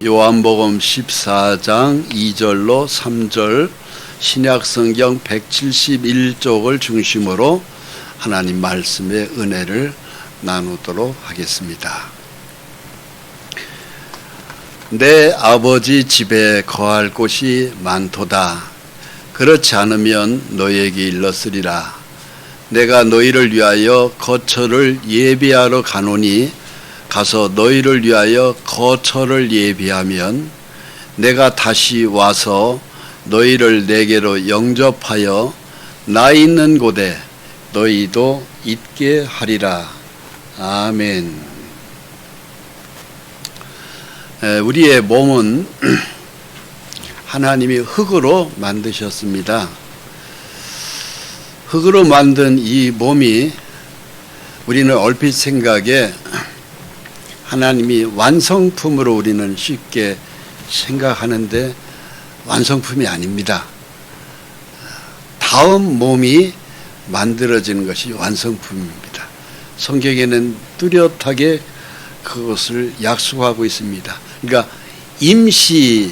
요한복음 14장 2절로 3절 신약성경 171쪽을 중심으로 하나님 말씀의 은혜를 나누도록 하겠습니다. 내 아버지 집에 거할 곳이 많도다. 그렇지 않으면 너희에게 일렀으리라. 내가 너희를 위하여 거처를 예비하러 가노니 가서 너희를 위하여 거처를 예비하면 내가 다시 와서 너희를 내게로 영접하여 나 있는 곳에 너희도 있게 하리라. 아멘. 우리의 몸은 하나님이 흙으로 만드셨습니다. 흙으로 만든 이 몸이 우리는 얼핏 생각에 하나님이 완성품으로 우리는 쉽게 생각하는데 완성품이 아닙니다. 다음 몸이 만들어지는 것이 완성품입니다. 성경에는 뚜렷하게 그것을 약속하고 있습니다. 그러니까 임시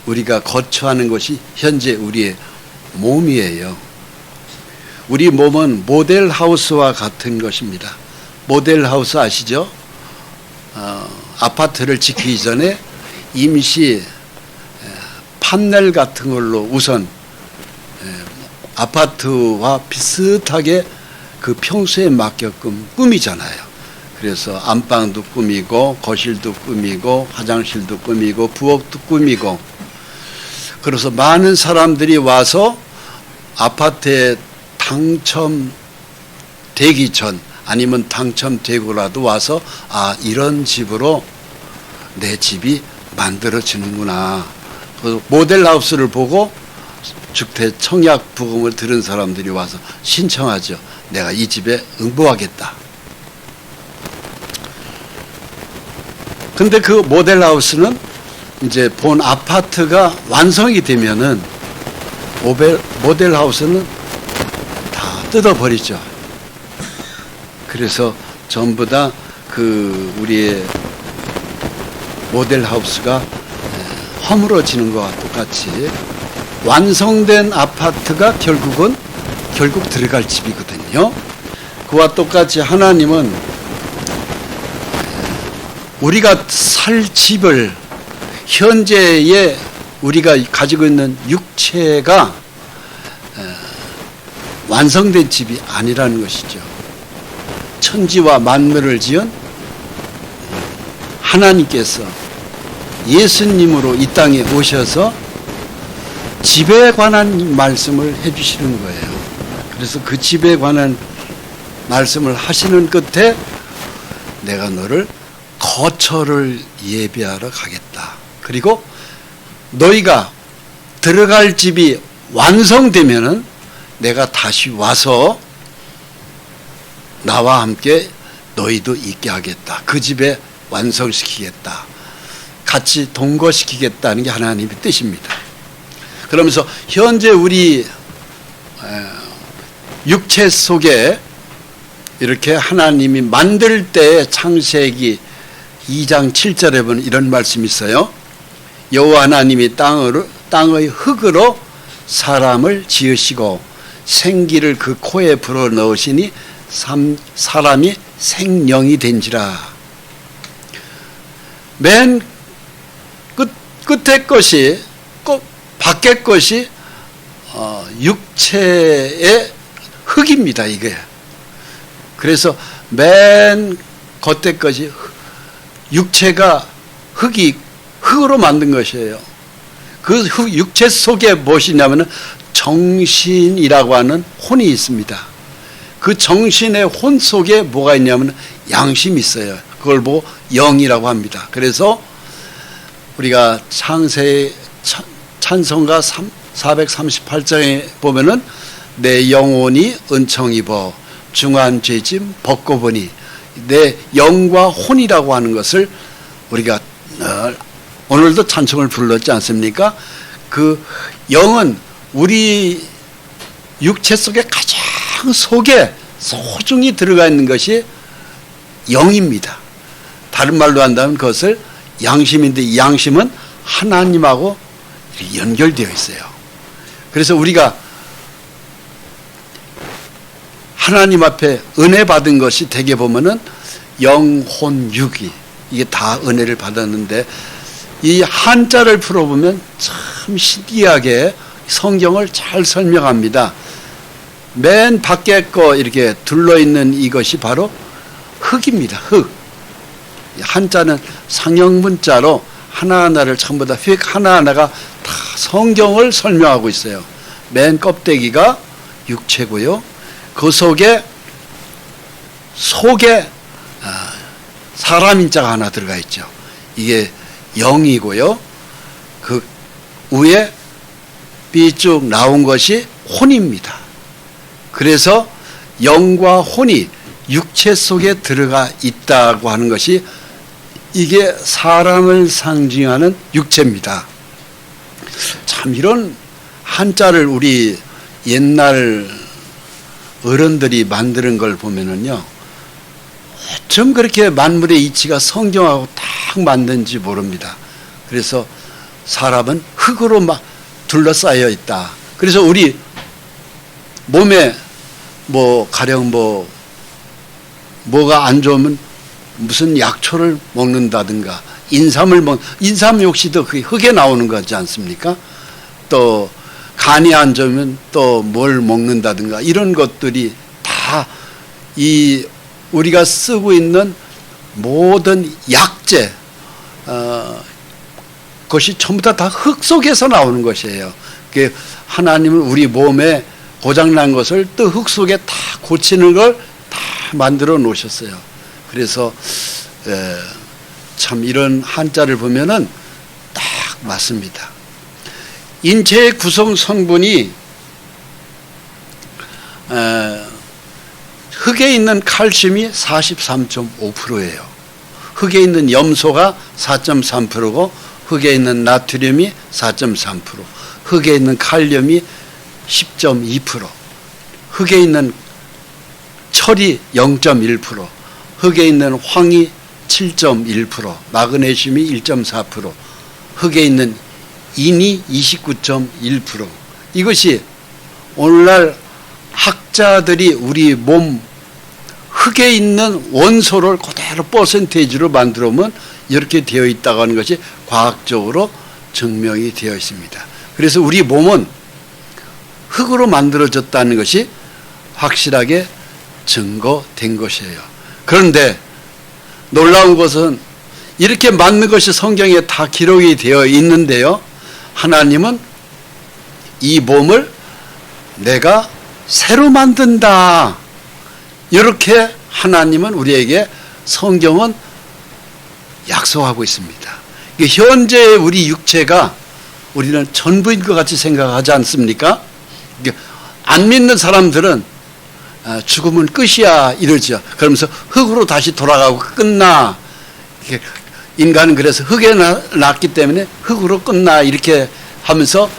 우리가 거처하는 것이 현재 우리의 몸이에요. 우리 몸은 모델하우스와 같은 것입니다. 모델하우스 아시죠? 아파트를 짓기 전에 임시 판넬 같은 걸로 우선 아파트와 비슷하게 그 평소에 맞게끔 꾸미잖아요. 그래서 안방도 꾸미고 거실도 꾸미고 화장실도 꾸미고 부엌도 꾸미고, 그래서 많은 사람들이 와서 아파트에 당첨되기 전 아니면 당첨되고라도 와서 이런 집으로 내 집이 만들어지는구나. 그래서 모델하우스를 보고 주택 청약 부금을 들은 사람들이 와서 신청하죠. 내가 이 집에 응모하겠다. 근데 그 모델하우스는 이제 본 아파트가 완성이 되면은 모델하우스는 다 뜯어버리죠. 그래서 전부 다 우리의 모델하우스가 허물어지는 것과 똑같이 완성된 아파트가 결국 들어갈 집이거든요. 그와 똑같이 하나님은 우리가 살 집을, 현재의 우리가 가지고 있는 육체가 완성된 집이 아니라는 것이죠. 천지와 만물을 지은 하나님께서 예수님으로 이 땅에 오셔서 집에 관한 말씀을 해주시는 거예요. 그래서 그 집에 관한 말씀을 하시는 끝에 내가 너를 거처를 예비하러 가겠다. 그리고 너희가 들어갈 집이 완성되면은 내가 다시 와서 나와 함께 너희도 있게 하겠다. 그 집에 완성시키겠다. 같이 동거시키겠다는 게 하나님의 뜻입니다. 그러면서 현재 우리 육체 속에 이렇게 하나님이 만들 때 창세기 2장 7절에 보면 이런 말씀이 있어요. 여호와 하나님이 땅의 흙으로 사람을 지으시고 생기를 그 코에 불어넣으시니 사람이 생령이 된지라. 맨 끝에 것이 밖에 것이 육체의 흙입니다. 이게. 그래서 맨 겉에 것이 육체가 흙으로 만든 것이에요. 그 육체 속에 무엇이냐면 정신이라고 하는 혼이 있습니다. 그 정신의 혼 속에 뭐가 있냐면 양심이 있어요. 그걸 보고 영이라고 합니다. 그래서 우리가 찬송가 438장에 보면은 내 영혼이 은총 입어 중한 죄짐 벗고 보니, 내 영과 혼이라고 하는 것을 우리가 오늘도 찬송을 불렀지 않습니까? 그 영은 우리 육체 속에 가장 속에 소중히 들어가 있는 것이 영입니다. 다른 말로 한다면 그것을 양심인데 이 양심은 하나님하고 연결되어 있어요. 그래서 우리가 하나님 앞에 은혜 받은 것이 대개 보면은 영혼 육이 이게 다 은혜를 받았는데 이 한자를 풀어보면 참 신기하게 성경을 잘 설명합니다. 맨 밖에 거 이렇게 둘러있는 이것이 바로 흙입니다. 흙. 한자는 상형문자로 하나하나를 전부 다 휙 하나하나가 다 성경을 설명하고 있어요. 맨 껍데기가 육체고요. 그 속에 사람 인자가 하나 들어가 있죠. 이게 영이고요. 그 위에 삐쭉 나온 것이 혼입니다. 그래서 영과 혼이 육체 속에 들어가 있다고 하는 것이 이게 사람을 상징하는 육체입니다. 참 이런 한자를 우리 옛날 어른들이 만드는 걸 보면은요, 어쩜 그렇게 만물의 이치가 성경하고 딱 맞는지 모릅니다. 그래서 사람은 흙으로 막 둘러싸여 있다. 그래서 우리 몸에 가령 뭐가 안 좋으면 무슨 약초를 먹는다든가 인삼 역시도 그게 흙에 나오는 거지 않습니까? 또 간이 안 좋으면 또 뭘 먹는다든가 이런 것들이 다 이 우리가 쓰고 있는 모든 약재 그것이 전부 다 흙 속에서 나오는 것이에요. 하나님은 우리 몸에 고장난 것을 또 흙 속에 다 고치는 걸 다 만들어 놓으셨어요. 그래서 참 이런 한자를 보면은 딱 맞습니다. 인체의 구성 성분이 흙에 있는 칼슘이 43.5%예요. 흙에 있는 염소가 4.3%고 흙에 있는 나트륨이 4.3%, 흙에 있는 칼륨이 10.2%, 흙에 있는 철이 0.1%, 흙에 있는 황이 7.1%, 마그네슘이 1.4%, 흙에 있는 인이 29.1%. 이것이 오늘날 학자들이 우리 몸 흙에 있는 원소를 그대로 퍼센테이지로 만들어 오면 이렇게 되어 있다고 하는 것이 과학적으로 증명이 되어 있습니다. 그래서 우리 몸은 흙으로 만들어졌다는 것이 확실하게 증거된 것이에요. 그런데 놀라운 것은 이렇게 맞는 것이 성경에 다 기록이 되어 있는데요, 하나님은 이 몸을 내가 새로 만든다, 이렇게 하나님은 우리에게 성경은 약속하고 있습니다. 현재 우리 육체가 우리는 전부인 것 같이 생각하지 않습니까? 안 믿는 사람들은 죽으면 끝이야 이러죠. 그러면서 흙으로 다시 돌아가고 끝나. 인간은 그래서 흙에 났기 때문에 흙으로 끝나 이렇게 하면서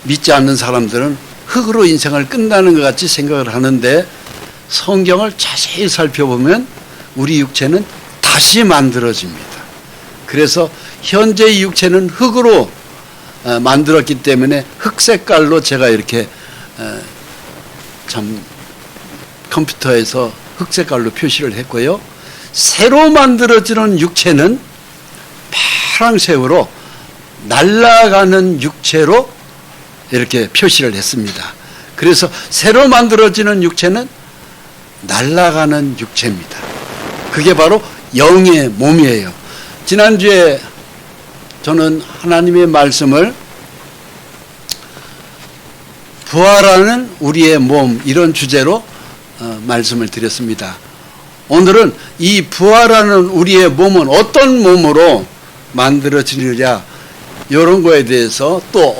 믿지 않는 사람들은 흙으로 인생을 끝나는 것 같이 생각을 하는데, 성경을 자세히 살펴보면 우리 육체는 다시 만들어집니다. 그래서 현재의 육체는 흙으로 만들었기 때문에 흙 색깔로 제가 이렇게 참 컴퓨터에서 흙 색깔로 표시를 했고요. 새로 만들어지는 육체는 파랑새우로 날아가는 육체로 이렇게 표시를 했습니다. 그래서 새로 만들어지는 육체는 날아가는 육체입니다. 그게 바로 영의 몸이에요. 지난주에 저는 하나님의 말씀을 부활하는 우리의 몸, 이런 주제로 말씀을 드렸습니다. 오늘은 이 부활하는 우리의 몸은 어떤 몸으로 만들어지느냐, 이런 거에 대해서 또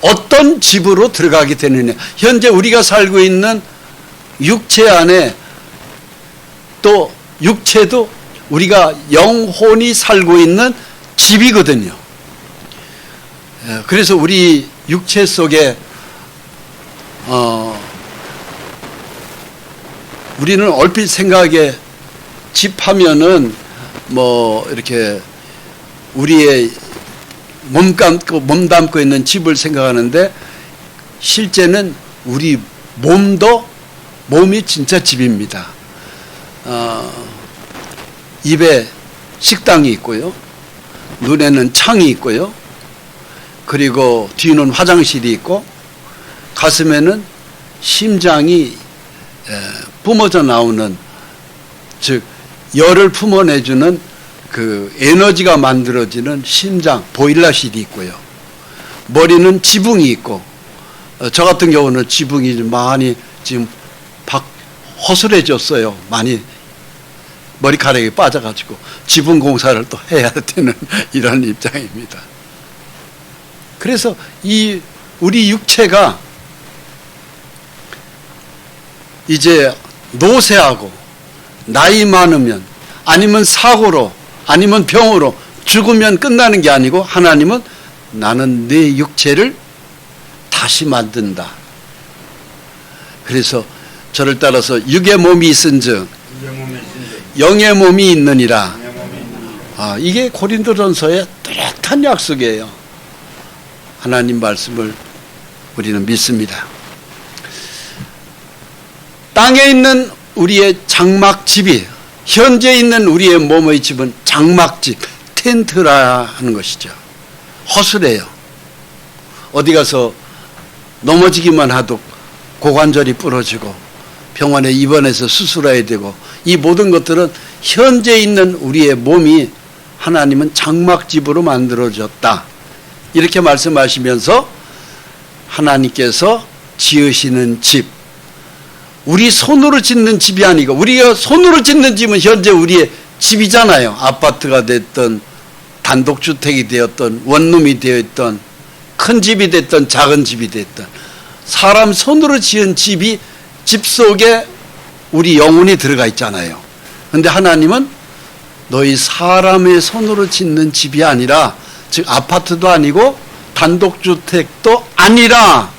어떤 집으로 들어가게 되느냐. 현재 우리가 살고 있는 육체 안에 또 육체도 우리가 영혼이 살고 있는 집이거든요. 그래서 우리 육체 속에 우리는 얼핏 생각에 집 하면은 뭐 이렇게 우리의 몸 담고 있는 집을 생각하는데 실제는 우리 몸이 진짜 집입니다. 입에 식당이 있고요. 눈에는 창이 있고요. 그리고 뒤는 화장실이 있고 가슴에는 심장이 뿜어져 나오는, 즉 열을 품어내주는 그 에너지가 만들어지는 심장 보일러실이 있고요. 머리는 지붕이 있고, 저 같은 경우는 지붕이 많이 지금 허술해졌어요. 많이 머리카락이 빠져가지고 지붕 공사를 또 해야 되는 이런 입장입니다. 그래서 이 우리 육체가 이제 노쇠하고 나이 많으면 아니면 사고로 아니면 병으로 죽으면 끝나는 게 아니고, 하나님은 나는 내 육체를 다시 만든다. 그래서 저를 따라서 육의 몸이 있은즉 영의 몸이 있느니라. 이게 고린도전서의 뚜렷한 약속이에요. 하나님 말씀을 우리는 믿습니다. 땅에 있는 우리의 장막집이, 현재 있는 우리의 몸의 집은 장막집, 텐트라 하는 것이죠. 허술해요. 어디 가서 넘어지기만 하도 고관절이 부러지고 병원에 입원해서 수술해야 되고, 이 모든 것들은 현재 있는 우리의 몸이 하나님은 장막집으로 만들어졌다. 이렇게 말씀하시면서 하나님께서 지으시는 집, 우리 손으로 짓는 집이 아니고, 우리가 손으로 짓는 집은 현재 우리의 집이잖아요. 아파트가 됐든 단독주택이 되었든 원룸이 되었든 큰 집이 됐든 작은 집이 됐든 사람 손으로 지은 집이, 집 속에 우리 영혼이 들어가 있잖아요. 그런데 하나님은 너희 사람의 손으로 짓는 집이 아니라, 즉 아파트도 아니고 단독주택도 아니라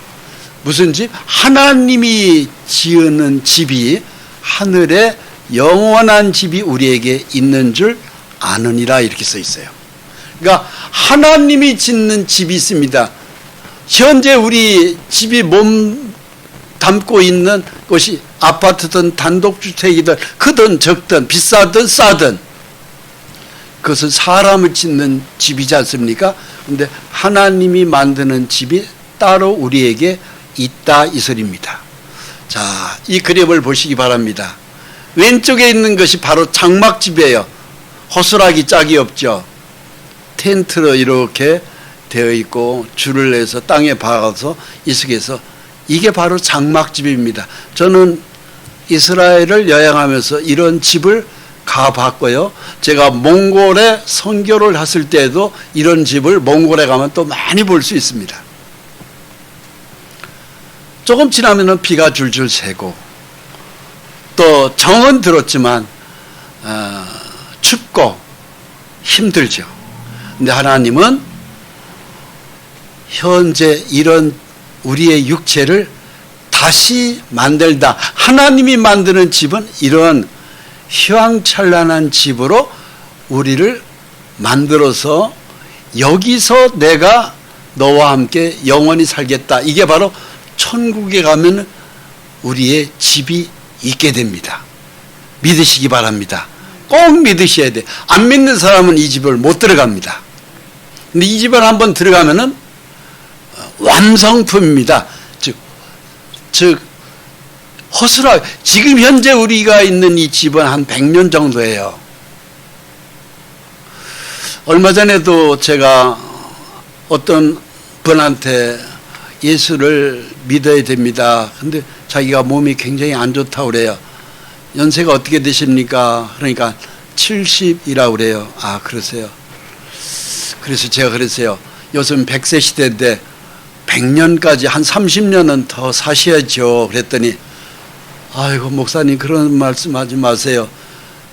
무슨 집? 하나님이 지으는 집이, 하늘에 영원한 집이 우리에게 있는 줄 아느니라, 이렇게 써 있어요. 그러니까 하나님이 짓는 집이 있습니다. 현재 우리 집이 몸 담고 있는 것이 아파트든 단독주택이든 크든 적든 비싸든 싸든 그것은 사람을 짓는 집이지 않습니까? 그런데 하나님이 만드는 집이 따로 우리에게 있다, 이 소리입니다. 자, 이 그림을 보시기 바랍니다. 왼쪽에 있는 것이 바로 장막집이에요. 허술하기 짝이 없죠. 텐트로 이렇게 되어 있고 줄을 내서 땅에 박아서 이숙해서, 이게 바로 장막집입니다. 저는 이스라엘을 여행하면서 이런 집을 가봤고요. 제가 몽골에 선교를 했을 때도 이런 집을 몽골에 가면 또 많이 볼 수 있습니다. 조금 지나면은 비가 줄줄 새고, 또 정은 들었지만 춥고 힘들죠. 근데 하나님은 현재 이런 우리의 육체를 다시 만들다. 하나님이 만드는 집은 이런 휘황찬란한 집으로 우리를 만들어서 여기서 내가 너와 함께 영원히 살겠다. 이게 바로 천국에 가면 우리의 집이 있게 됩니다. 믿으시기 바랍니다. 꼭 믿으셔야 돼. 안 믿는 사람은 이 집을 못 들어갑니다. 근데 이 집을 한번 들어가면은 완성품입니다. 즉 허술하게, 지금 현재 우리가 있는 이 집은 한 100년 정도예요. 얼마 전에도 제가 어떤 분한테 예수를 믿어야 됩니다. 근데 자기가 몸이 굉장히 안 좋다고 그래요. 연세가 어떻게 되십니까? 그러니까 70이라고 그래요. 아, 그러세요. 그래서 제가 그랬어요. 요즘 100세 시대인데 100년까지 한 30년은 더 사셔야죠. 그랬더니, 아이고 목사님 그런 말씀하지 마세요.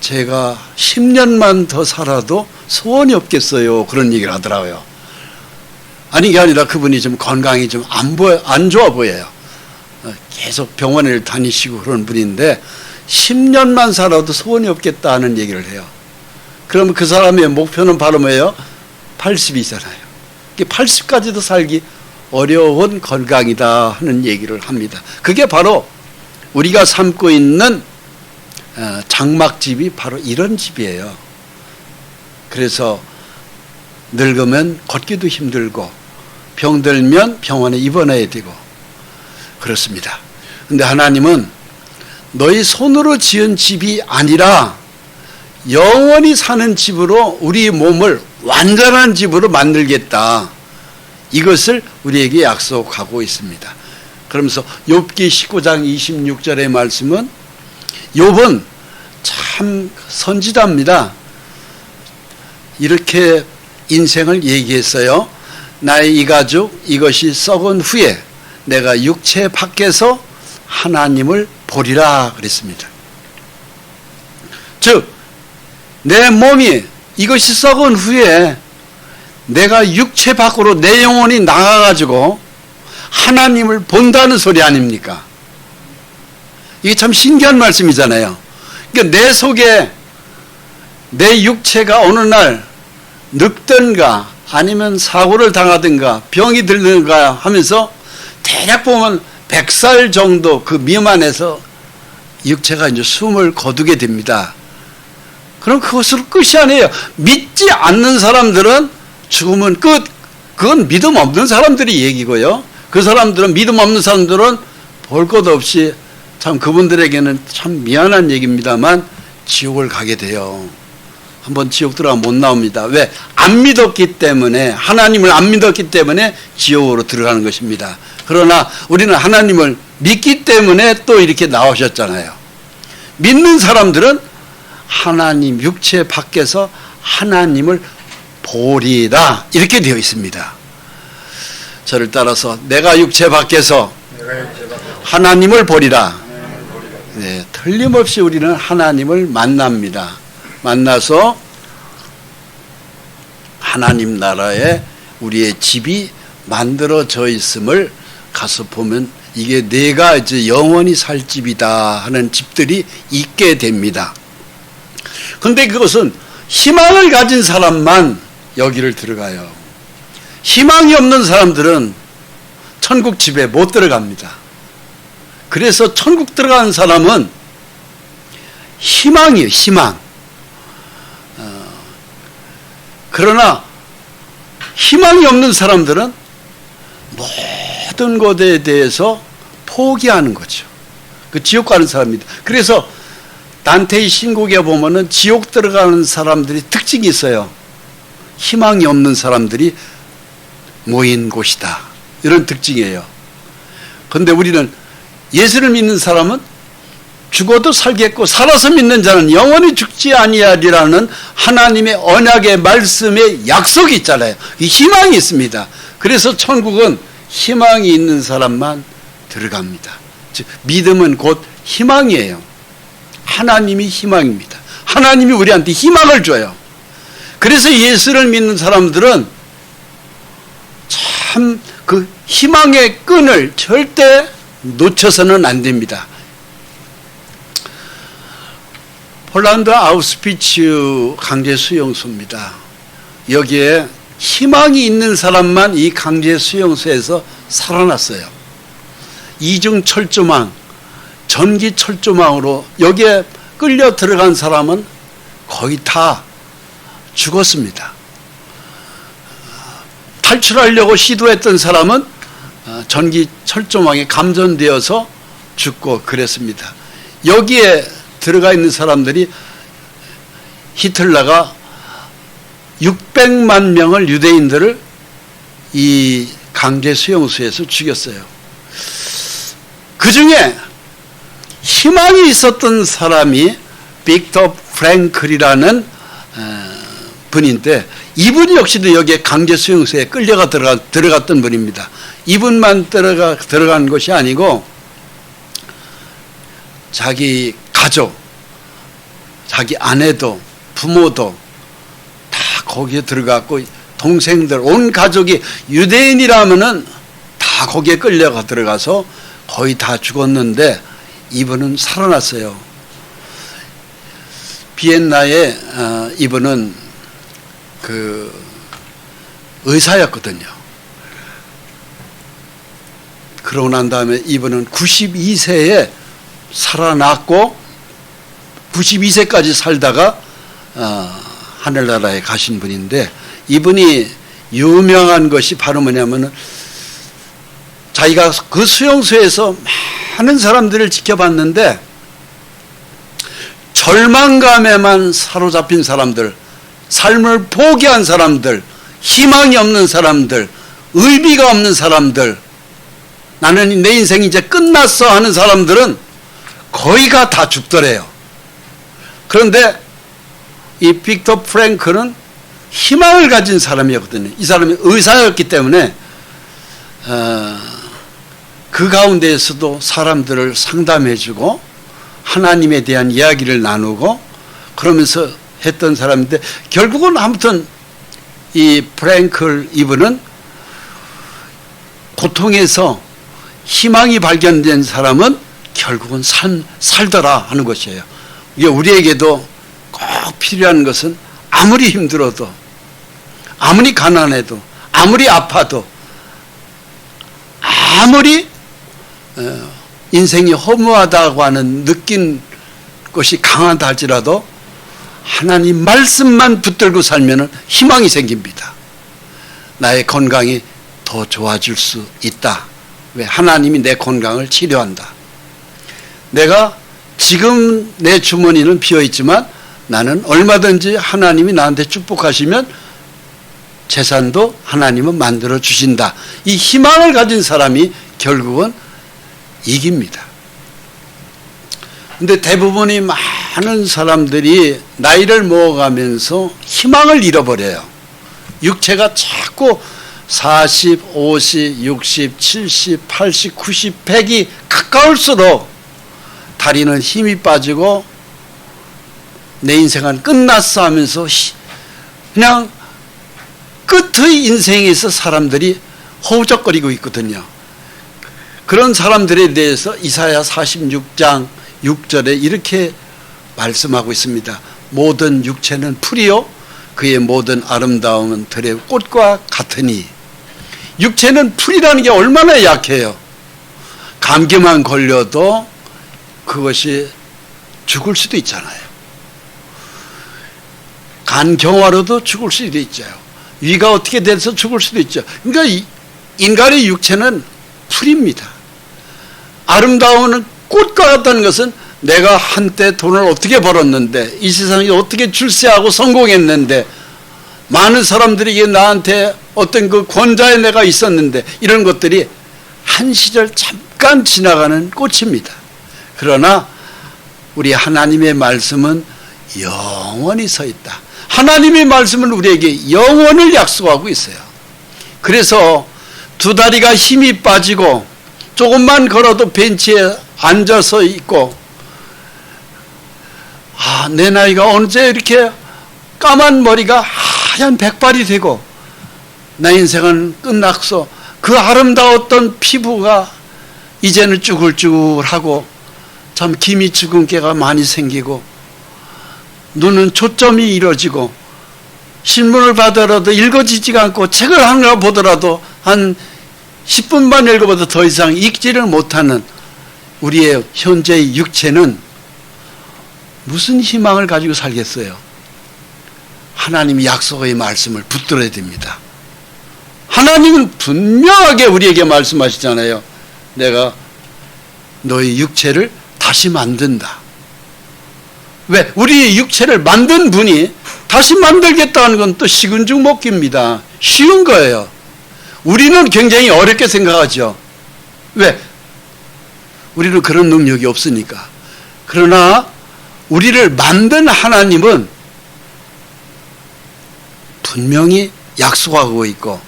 제가 10년만 더 살아도 소원이 없겠어요. 그런 얘기를 하더라고요. 아니, 이게 아니라 그분이 좀 건강이 좀 안 좋아 보여요. 계속 병원을 다니시고 그런 분인데 10년만 살아도 소원이 없겠다는 얘기를 해요. 그러면 그 사람의 목표는 바로 뭐예요? 80이잖아요. 80까지도 살기 어려운 건강이다 하는 얘기를 합니다. 그게 바로 우리가 삼고 있는 장막집이 바로 이런 집이에요. 그래서 늙으면 걷기도 힘들고 병들면 병원에 입원해야 되고 그렇습니다. 근데 하나님은 너희 손으로 지은 집이 아니라 영원히 사는 집으로 우리 몸을 완전한 집으로 만들겠다. 이것을 우리에게 약속하고 있습니다. 그러면서 욥기 19장 26절의 말씀은 욥은 참 선지자입니다. 이렇게 인생을 얘기했어요. 나의 이 가죽 이것이 썩은 후에 내가 육체 밖에서 하나님을 보리라 그랬습니다. 즉 내 몸이 이것이 썩은 후에 내가 육체 밖으로 내 영혼이 나가가지고 하나님을 본다는 소리 아닙니까? 이게 참 신기한 말씀이잖아요. 그러니까 내 속에 내 육체가 어느 날 늙든가 아니면 사고를 당하든가 병이 들든가 하면서 대략 보면 100살 정도 그 미만에서 육체가 이제 숨을 거두게 됩니다. 그럼 그것으로 끝이 아니에요. 믿지 않는 사람들은 죽으면 끝. 그건 믿음 없는 사람들이 얘기고요. 그 사람들은 믿음 없는 사람들은 볼 것 없이 참 그분들에게는 참 미안한 얘기입니다만 지옥을 가게 돼요. 한번 지옥 들어가면 못 나옵니다. 왜? 안 믿었기 때문에, 하나님을 안 믿었기 때문에 지옥으로 들어가는 것입니다. 그러나 우리는 하나님을 믿기 때문에 또 이렇게 나오셨잖아요. 믿는 사람들은 하나님 육체 밖에서 하나님을 보리라 이렇게 되어 있습니다. 저를 따라서 내가 육체 밖에서 하나님을 보리라. 네, 틀림없이 우리는 하나님을 만납니다. 만나서 하나님 나라에 우리의 집이 만들어져 있음을 가서 보면 이게 내가 이제 영원히 살 집이다 하는 집들이 있게 됩니다. 근데 그것은 희망을 가진 사람만 여기를 들어가요. 희망이 없는 사람들은 천국 집에 못 들어갑니다. 그래서 천국 들어가는 사람은 희망이에요. 희망. 그러나 희망이 없는 사람들은 모든 것에 대해서 포기하는 거죠. 그 지옥 가는 사람입니다. 그래서 단테의 신곡에 보면은 지옥 들어가는 사람들이 특징이 있어요. 희망이 없는 사람들이 모인 곳이다. 이런 특징이에요. 그런데 우리는 예수를 믿는 사람은 죽어도 살겠고 살아서 믿는 자는 영원히 죽지 아니하리라는 하나님의 언약의 말씀에 약속이 있잖아요. 이 희망이 있습니다. 그래서 천국은 희망이 있는 사람만 들어갑니다. 즉 믿음은 곧 희망이에요. 하나님이 희망입니다. 하나님이 우리한테 희망을 줘요. 그래서 예수를 믿는 사람들은 참 그 희망의 끈을 절대 놓쳐서는 안 됩니다. 폴란드 아우슈비츠 강제 수용소입니다. 여기에 희망이 있는 사람만 이 강제 수용소에서 살아났어요. 이중 철조망, 전기 철조망으로 여기에 끌려 들어간 사람은 거의 다 죽었습니다. 탈출하려고 시도했던 사람은 전기 철조망에 감전되어서 죽고 그랬습니다. 여기에 들어가 있는 사람들이 히틀러가 600만 명을 유대인들을 이 강제 수용소에서 죽였어요. 그 중에 희망이 있었던 사람이 빅터 프랭클이라는 분인데 이분이 역시도 여기에 강제 수용소에 끌려가 들어갔던 분입니다. 이분만 들어간 것이 아니고 자기 가족, 자기 아내도 부모도 다 거기에 들어갔고 동생들 온 가족이 유대인이라면은 다 거기에 끌려가 들어가서 거의 다 죽었는데 이분은 살아났어요. 비엔나에 이분은 그 의사였거든요. 그러고 난 다음에 이분은 92세에 살아났고 92세까지 살다가 하늘나라에 가신 분인데, 이분이 유명한 것이 바로 뭐냐면은 자기가 그 수용소에서 많은 사람들을 지켜봤는데 절망감에만 사로잡힌 사람들, 삶을 포기한 사람들, 희망이 없는 사람들, 의미가 없는 사람들, 나는 내 인생이 이제 끝났어 하는 사람들은 거의가 다 죽더래요. 그런데 이 빅터 프랭클은 희망을 가진 사람이었거든요. 이 사람이 의사였기 때문에 그 가운데에서도 사람들을 상담해주고 하나님에 대한 이야기를 나누고 그러면서 했던 사람인데, 결국은 아무튼 이 프랭클 이분은 고통에서 희망이 발견된 사람은 결국은 살더라 하는 것이에요. 이게 우리에게도 꼭 필요한 것은 아무리 힘들어도, 아무리 가난해도, 아무리 아파도, 아무리 인생이 허무하다고 하는 느낀 것이 강하다 할지라도 하나님 말씀만 붙들고 살면 희망이 생깁니다. 나의 건강이 더 좋아질 수 있다. 왜? 하나님이 내 건강을 치료한다. 내가 지금 내 주머니는 비어있지만 나는 얼마든지 하나님이 나한테 축복하시면 재산도 하나님은 만들어 주신다. 이 희망을 가진 사람이 결국은 이깁니다. 근데 대부분이 많은 사람들이 나이를 먹어가면서 희망을 잃어버려요. 육체가 자꾸 40, 50, 60, 70, 80, 90, 100이 가까울수록 다리는 힘이 빠지고 내 인생은 끝났어 하면서 그냥 끝의 인생에서 사람들이 허우적거리고 있거든요. 그런 사람들에 대해서 이사야 46장 6절에 이렇게 말씀하고 있습니다. 모든 육체는 풀이요 그의 모든 아름다움은 들의 꽃과 같으니. 육체는 풀이라는 게 얼마나 약해요. 감기만 걸려도 그것이 죽을 수도 있잖아요. 간경화로도 죽을 수도 있죠. 위가 어떻게 돼서 죽을 수도 있죠. 그러니까 인간의 육체는 풀입니다. 아름다운 꽃과 같다는 것은 내가 한때 돈을 어떻게 벌었는데, 이 세상에 어떻게 출세하고 성공했는데, 많은 사람들에게 나한테 어떤 그 권좌에 내가 있었는데, 이런 것들이 한 시절 잠깐 지나가는 꽃입니다. 그러나 우리 하나님의 말씀은 영원히 서 있다. 하나님의 말씀은 우리에게 영원을 약속하고 있어요. 그래서 두 다리가 힘이 빠지고 조금만 걸어도 벤치에 앉아서 있고, 내 나이가 언제 이렇게 까만 머리가 하얀 백발이 되고 내 인생은 끝났어. 그 아름다웠던 피부가 이제는 쭈글쭈글하고 참 기미 주근깨가 많이 생기고 눈은 초점이 이루어지고 신문을 받아라도 읽어지지가 않고 책을 하나 보더라도 한 10분만 읽어봐도 더 이상 읽지를 못하는 우리의 현재의 육체는 무슨 희망을 가지고 살겠어요? 하나님이 약속의 말씀을 붙들어야 됩니다. 하나님은 분명하게 우리에게 말씀하시잖아요. 내가 너의 육체를 다시 만든다. 왜? 우리의 육체를 만든 분이 다시 만들겠다는 건 또 식은죽 먹기입니다. 쉬운 거예요. 우리는 굉장히 어렵게 생각하죠. 왜? 우리는 그런 능력이 없으니까. 그러나 우리를 만든 하나님은 분명히 약속하고 있고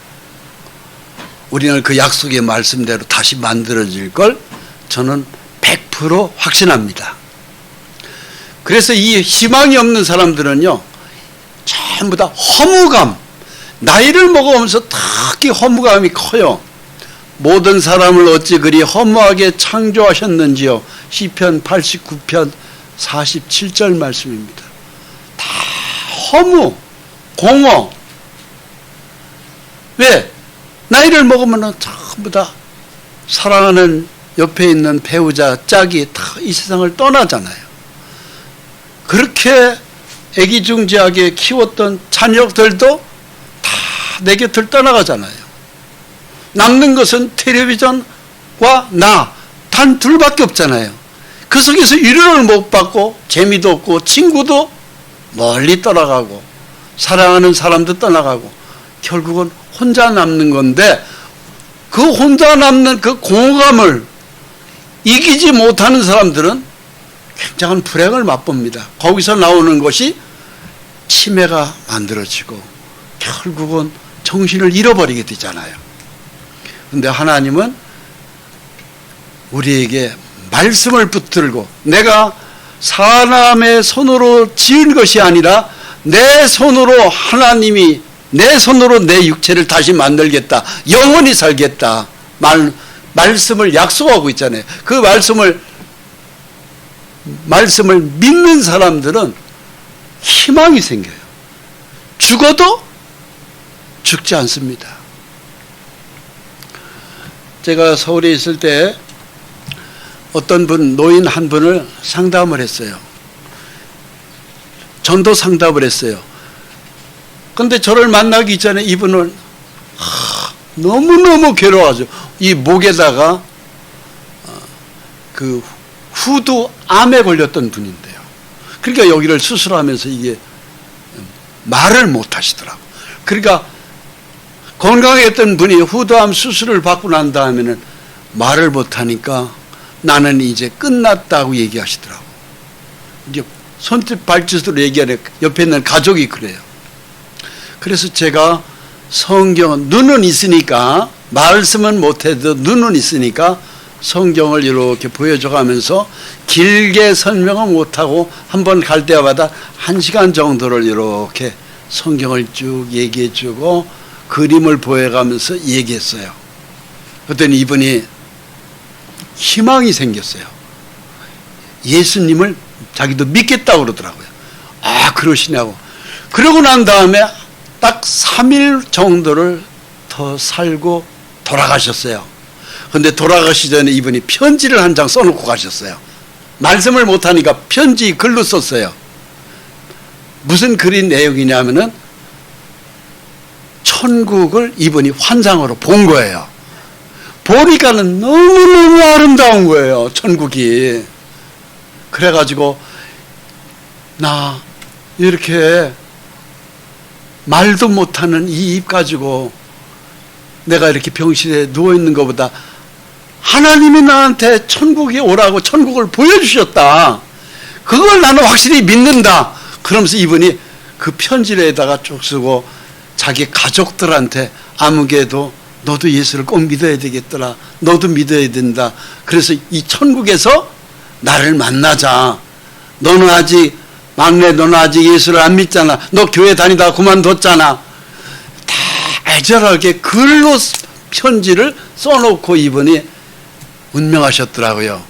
우리는 그 약속의 말씀대로 다시 만들어질 걸 저는 100% 확신합니다. 그래서 이 희망이 없는 사람들은요, 전부 다 허무감, 나이를 먹어오면서 특히 허무감이 커요. 모든 사람을 어찌 그리 허무하게 창조하셨는지요. 시편 89편 47절 말씀입니다. 허무, 공허. 왜? 나이를 먹으면 전부 다 사랑하는 옆에 있는 배우자, 짝이 다 이 세상을 떠나잖아요. 그렇게 애기중지하게 키웠던 자녀들도 다 내 곁을 떠나가잖아요. 남는 것은 텔레비전과 나, 단 둘밖에 없잖아요. 그 속에서 위로를 못 받고 재미도 없고 친구도 멀리 떠나가고 사랑하는 사람도 떠나가고 결국은 혼자 남는 건데, 그 혼자 남는 그 공허감을 이기지 못하는 사람들은 굉장한 불행을 맛봅니다. 거기서 나오는 것이 치매가 만들어지고 결국은 정신을 잃어버리게 되잖아요. 그런데 하나님은 우리에게 말씀을 붙들고, 내가 사람의 손으로 지은 것이 아니라 내 손으로 하나님이 내 손으로 내 육체를 다시 만들겠다, 영원히 살겠다 말씀을 약속하고 있잖아요. 그 말씀을 믿는 사람들은 희망이 생겨요. 죽어도 죽지 않습니다. 제가 서울에 있을 때 어떤 노인 한 분을 상담을 했어요. 전도 상담을 했어요. 근데 저를 만나기 전에 이분은 너무너무 괴로워하죠. 이 목에다가 그 후두암에 걸렸던 분인데요. 그러니까 여기를 수술하면서 이게 말을 못 하시더라고. 그러니까 건강했던 분이 후두암 수술을 받고 난 다음에는 말을 못 하니까 나는 이제 끝났다고 얘기하시더라고. 이제 손짓 발짓으로 얘기하는 옆에 있는 가족이 그래요. 그래서 제가 성경은 눈은 있으니까, 말씀은 못해도 눈은 있으니까 성경을 이렇게 보여줘가면서 길게 설명은 못하고 한번 갈 때마다 1시간 정도를 이렇게 성경을 쭉 얘기해주고 그림을 보여가면서 얘기했어요. 그랬더니 이분이 희망이 생겼어요. 예수님을 자기도 믿겠다고 그러더라고요. 아, 그러시냐고. 그러고 난 다음에 딱 3일 정도를 더 살고 돌아가셨어요. 근데 돌아가시 전에 이분이 편지를 한 장 써놓고 가셨어요. 말씀을 못하니까 편지 글로 썼어요. 무슨 글인 내용이냐면은 천국을 이분이 환상으로 본 거예요. 보니까는 너무너무 아름다운 거예요, 천국이. 그래가지고 나 이렇게 말도 못하는 이 입 가지고 내가 이렇게 병실에 누워있는 것보다 하나님이 나한테 천국에 오라고 천국을 보여주셨다, 그걸 나는 확실히 믿는다. 그러면서 이분이 그 편지에다가 쭉 쓰고 자기 가족들한테 아무개도 너도 예수를 꼭 믿어야 되겠더라, 너도 믿어야 된다, 그래서 이 천국에서 나를 만나자, 너는 아직 막내, 너는 아직 예수를 안 믿잖아, 너 교회 다니다가 그만뒀잖아. 다 애절하게 글로 편지를 써놓고 이분이 운명하셨더라고요.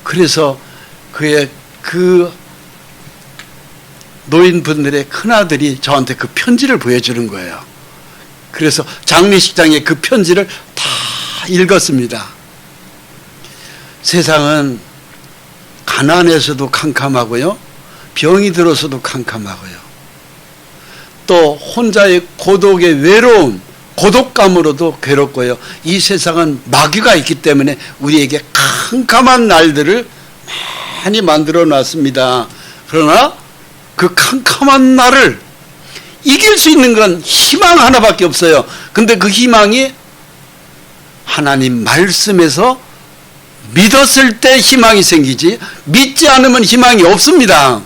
그래서 그의 그 노인분들의 큰아들이 저한테 그 편지를 보여주는 거예요. 그래서 장례식장에 그 편지를 다 읽었습니다. 세상은 가난해서도 캄캄하고요, 병이 들어서도 캄캄하고요, 또 혼자의 고독의 외로움, 고독감으로도 괴롭고요. 이 세상은 마귀가 있기 때문에 우리에게 캄캄한 날들을 많이 만들어 놨습니다. 그러나 그 캄캄한 날을 이길 수 있는 건 희망 하나밖에 없어요. 근데 그 희망이 하나님 말씀에서 믿었을 때 희망이 생기지, 믿지 않으면 희망이 없습니다.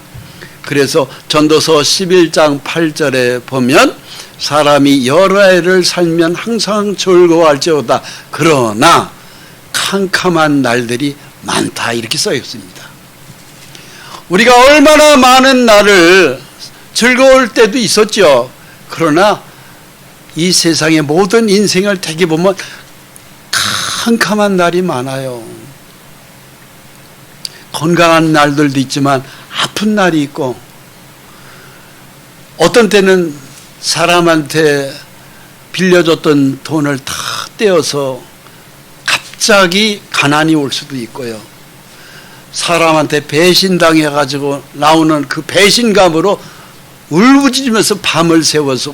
그래서 전도서 11장 8절에 보면 사람이 여러 해를 살면 항상 즐거워할지어다, 그러나 캄캄한 날들이 많다, 이렇게 써 있습니다. 우리가 얼마나 많은 날을 즐거울 때도 있었죠. 그러나 이 세상의 모든 인생을 되게보면 캄캄한 날이 많아요. 건강한 날들도 있지만 아픈 날이 있고, 어떤 때는 사람한테 빌려줬던 돈을 다 떼어서 갑자기 가난이 올 수도 있고요. 사람한테 배신당해가지고 나오는 그 배신감으로 울부짖으면서 밤을 새워서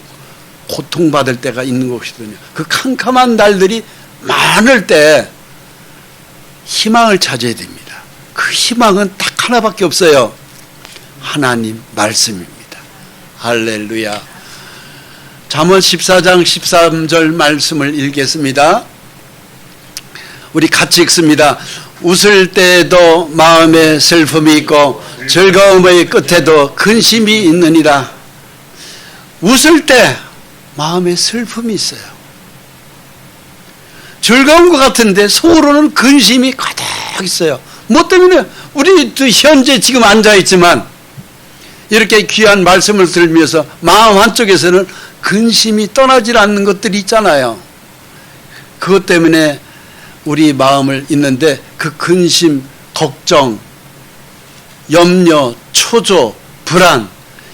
고통받을 때가 있는 것이거든요. 그 캄캄한 날들이 많을 때 희망을 찾아야 됩니다. 그 희망은 딱 하나밖에 없어요. 하나님 말씀입니다. 할렐루야. 잠언 14장 13절 말씀을 읽겠습니다. 우리 같이 읽습니다. 웃을 때에도 마음에 슬픔이 있고 즐거움의 끝에도 근심이 있느니라. 웃을 때 마음에 슬픔이 있어요. 즐거운 것 같은데 속으로는 근심이 가득 있어요. 뭐 때문에? 우리 현재 지금 앉아있지만 이렇게 귀한 말씀을 들으면서 마음 한쪽에서는 근심이 떠나질 않는 것들이 있잖아요. 그것 때문에 우리 마음을 있는데 그 근심, 걱정, 염려, 초조, 불안,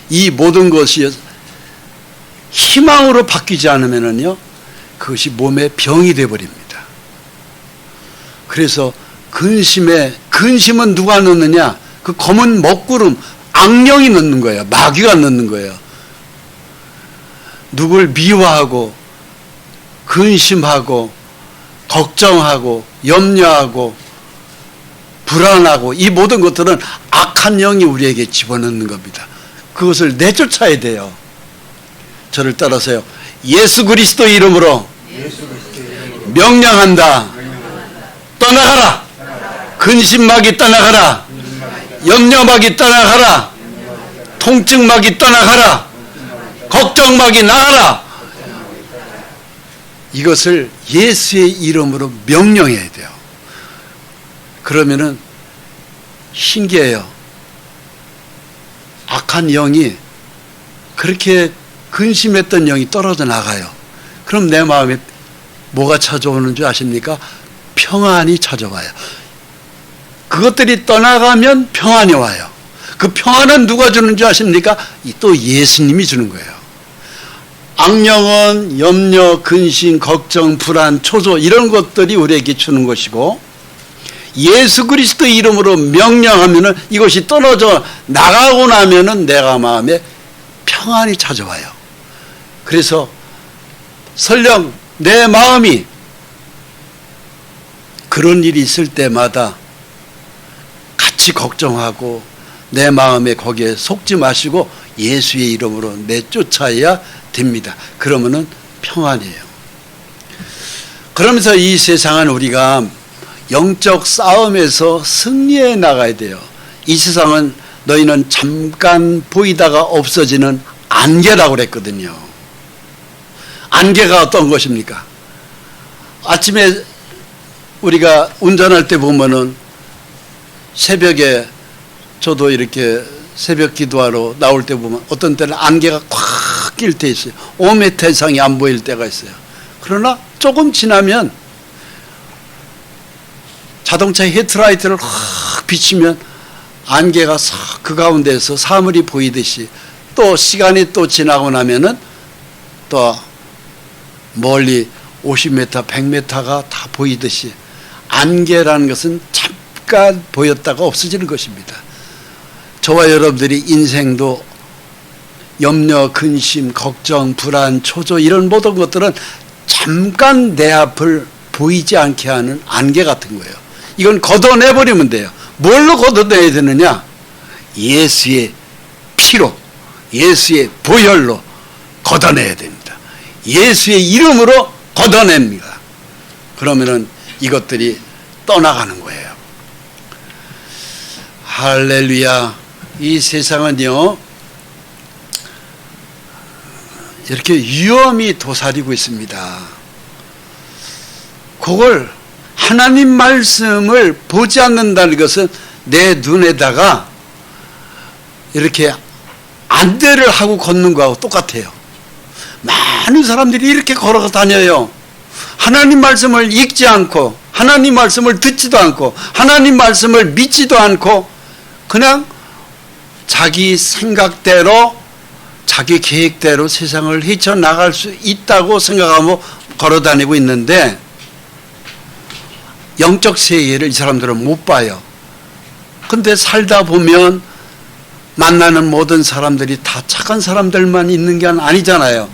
이 모든 것이 희망으로 바뀌지 않으면요, 그것이 몸의 병이 되어버립니다. 그래서 근심은 누가 넣느냐? 그 검은 먹구름, 악령이 넣는 거예요. 마귀가 넣는 거예요. 누굴 미워하고 근심하고 걱정하고 염려하고 불안하고 이 모든 것들은 악한 영이 우리에게 집어넣는 겁니다. 그것을 내쫓아야 돼요. 저를 따라서요. 예수 그리스도 이름으로 명령한다. 떠나가라. 근심막이 떠나가라. 염려막이 떠나가라. 통증막이 떠나가라. 걱정막이 나가라. 이것을 예수의 이름으로 명령해야 돼요. 그러면은 신기해요. 악한 영이 그렇게 근심했던 영이 떨어져 나가요. 그럼 내 마음에 뭐가 찾아오는 줄 아십니까? 평안이 찾아와요. 그것들이 떠나가면 평안이 와요. 그 평안은 누가 주는 줄 아십니까? 또 예수님이 주는 거예요. 악령은 염려, 근심, 걱정, 불안, 초조 이런 것들이 우리에게 주는 것이고 예수 그리스도 이름으로 명령하면은 이것이 떨어져 나가고 나면은 내가 마음에 평안이 찾아와요. 그래서 설령 내 마음이 그런 일이 있을 때마다 같이 걱정하고 내 마음에 거기에 속지 마시고 예수의 이름으로 내쫓아야 됩니다. 그러면은 평안이에요. 그러면서 이 세상은 우리가 영적 싸움에서 승리해 나가야 돼요. 이 세상은 너희는 잠깐 보이다가 없어지는 안개라고 그랬거든요. 안개가 어떤 것입니까? 아침에 우리가 운전할 때 보면은 새벽에 저도 이렇게 새벽 기도하러 나올 때 보면 어떤 때는 안개가 꽉 낄 때 있어요. 5m 이상이 안 보일 때가 있어요. 그러나 조금 지나면 자동차 헤드라이트를 확 비치면 안개가 싹 그 가운데에서 사물이 보이듯이 또 시간이 또 지나고 나면은 또 멀리 50m, 100m가 다 보이듯이 안개라는 것은 잠깐 보였다가 없어지는 것입니다. 저와 여러분들이 인생도 염려, 근심, 걱정, 불안, 초조 이런 모든 것들은 잠깐 내 앞을 보이지 않게 하는 안개 같은 거예요. 이건 걷어내버리면 돼요. 뭘로 걷어내야 되느냐? 예수의 피로, 예수의 보혈로 걷어내야 됩니다. 예수의 이름으로 걷어냅니다. 그러면은 이것들이 떠나가는 거예요. 할렐루야. 이 세상은요, 이렇게 위험이 도사리고 있습니다. 그걸 하나님 말씀을 보지 않는다는 것은 내 눈에다가 이렇게 안대를 하고 걷는 거하고 똑같아요. 많은 사람들이 이렇게 걸어 다녀요. 하나님 말씀을 읽지 않고 하나님 말씀을 듣지도 않고 하나님 말씀을 믿지도 않고 그냥 자기 생각대로 자기 계획대로 세상을 헤쳐나갈 수 있다고 생각하고 걸어다니고 있는데 영적 세계를 이 사람들은 못 봐요. 근데 살다 보면 만나는 모든 사람들이 다 착한 사람들만 있는 게 아니잖아요.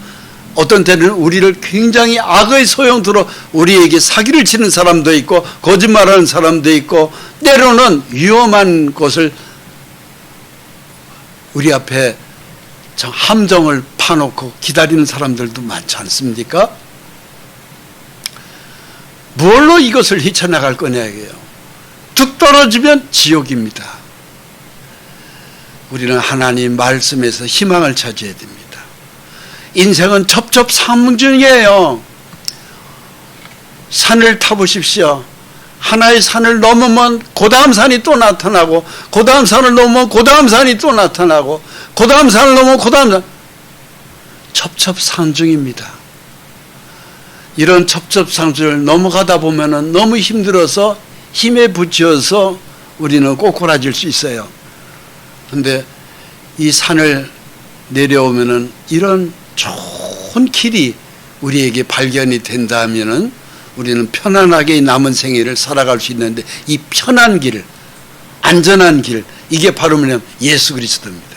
어떤 때는 우리를 굉장히 악의 소용돌어 우리에게 사기를 치는 사람도 있고 거짓말하는 사람도 있고 때로는 위험한 것을 우리 앞에 함정을 파놓고 기다리는 사람들도 많지 않습니까? 뭘로 이것을 헤쳐나갈 거냐고요. 뚝 떨어지면 지옥입니다. 우리는 하나님 말씀에서 희망을 찾아야 됩니다. 인생은 첩첩산중이에요. 산을 타보십시오. 하나의 산을 넘으면 그 다음 산이 또 나타나고 그 다음 산을 넘으면 그 다음 산이 또 나타나고 그 다음 산을 넘으면 그 다음 산. 첩첩산중입니다. 이런 첩첩산중을 넘어가다 보면은 너무 힘들어서 힘에 부딪혀서 우리는 꼬꾸라질 수 있어요. 근데 이 산을 내려오면은 이런 좋은 길이 우리에게 발견이 된다면은 우리는 편안하게 남은 생애를 살아갈 수 있는데 이 편한 길, 안전한 길, 이게 바로 뭐냐면 예수 그리스도입니다.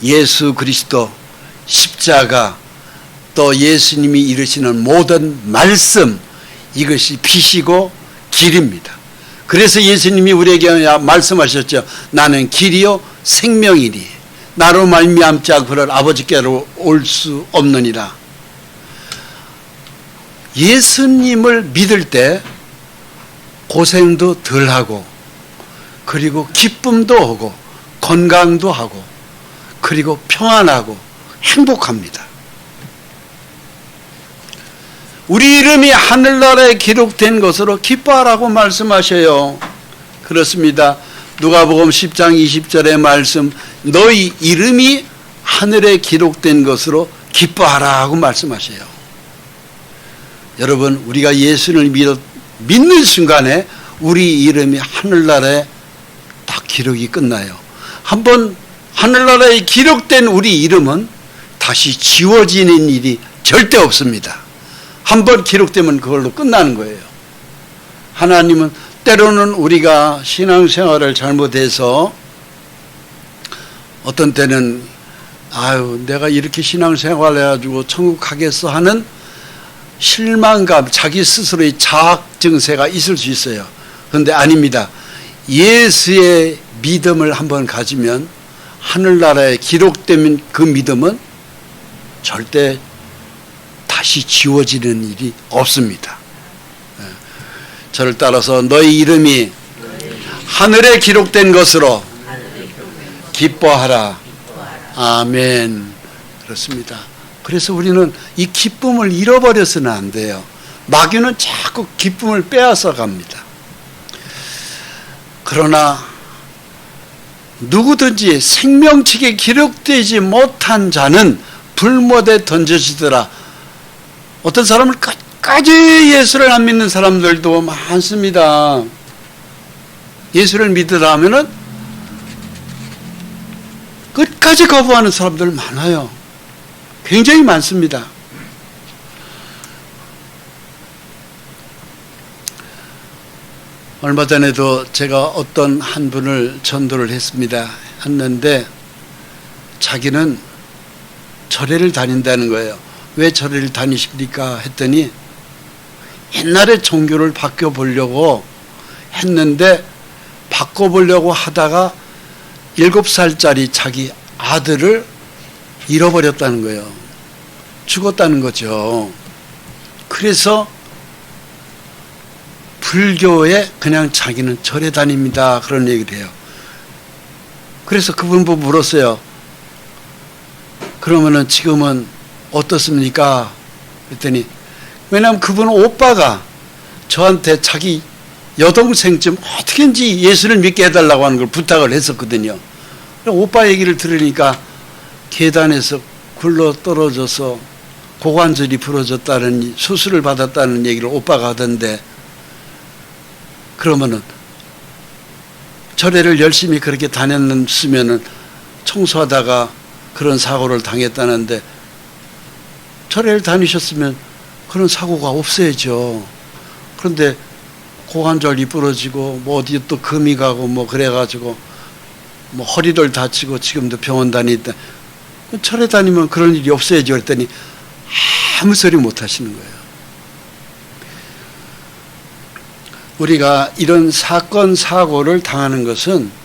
예수 그리스도, 십자가, 또 예수님이 이르시는 모든 말씀, 이것이 빛이고 길입니다. 그래서 예수님이 우리에게 말씀하셨죠. 나는 길이요 생명이니 나로 말미암지 않고는 아버지께로 올 수 없느니라. 예수님을 믿을 때 고생도 덜하고 그리고 기쁨도 오고 건강도 하고 그리고 평안하고 행복합니다. 우리 이름이 하늘나라에 기록된 것으로 기뻐하라고 말씀하셔요. 그렇습니다. 누가복음 10장 20절의 말씀, 너희 이름이 하늘에 기록된 것으로 기뻐하라고 말씀하셔요. 여러분, 우리가 예수를 믿는 순간에 우리 이름이 하늘나라에 딱 기록이 끝나요. 한번 하늘나라에 기록된 우리 이름은 다시 지워지는 일이 절대 없습니다. 한번 기록되면 그걸로 끝나는 거예요. 하나님은 때로는 우리가 신앙생활을 잘못해서 어떤 때는 아유 내가 이렇게 신앙생활을 해가지고 천국 가겠어 하는 실망감, 자기 스스로의 자학 증세가 있을 수 있어요. 그런데 아닙니다. 예수의 믿음을 한번 가지면 하늘나라에 기록되면 그 믿음은 절대 다시 지워지는 일이 없습니다. 저를 따라서 너희 이름이 하늘에 기록된 것으로 기뻐하라. 아멘. 그렇습니다. 그래서 우리는 이 기쁨을 잃어버려서는 안 돼요. 마귀는 자꾸 기쁨을 빼앗아 갑니다. 그러나 누구든지 생명책에 기록되지 못한 자는 불못에 던져지더라. 어떤 사람은 끝까지 예수를 안 믿는 사람들도 많습니다. 예수를 믿으라 하면은 끝까지 거부하는 사람들 많아요. 굉장히 많습니다. 얼마 전에도 제가 어떤 한 분을 전도를 했는데 자기는 절에를 다닌다는 거예요. 왜 절에를 다니십니까? 했더니 옛날에 종교를 바꿔보려고 했는데 바꿔보려고 하다가 7살짜리 자기 아들을 잃어버렸다는 거예요. 죽었다는 거죠. 그래서 불교에 그냥 자기는 절에 다닙니다. 그런 얘기를 해요. 그래서 그분 보고 물었어요. 그러면은 지금은 어떻습니까? 그랬더니 왜냐하면 그분 오빠가 저한테 자기 여동생쯤 어떻게든지 예수를 믿게 해달라고 하는 걸 부탁을 했었거든요. 오빠 얘기를 들으니까 계단에서 굴러 떨어져서 고관절이 부러졌다는 수술을 받았다는 얘기를 오빠가 하던데 그러면은 절에를 열심히 그렇게 다녔으면은 청소하다가 그런 사고를 당했다는데 절에를 다니셨으면 그런 사고가 없어야죠. 그런데 고관절이 부러지고 뭐 어디 또 금이 가고 뭐 그래가지고 뭐 허리를 다치고 지금도 병원 다니다. 절에 다니면 그런 일이 없어야죠. 그랬더니 아무 소리 못 하시는 거예요. 우리가 이런 사건 사고를 당하는 것은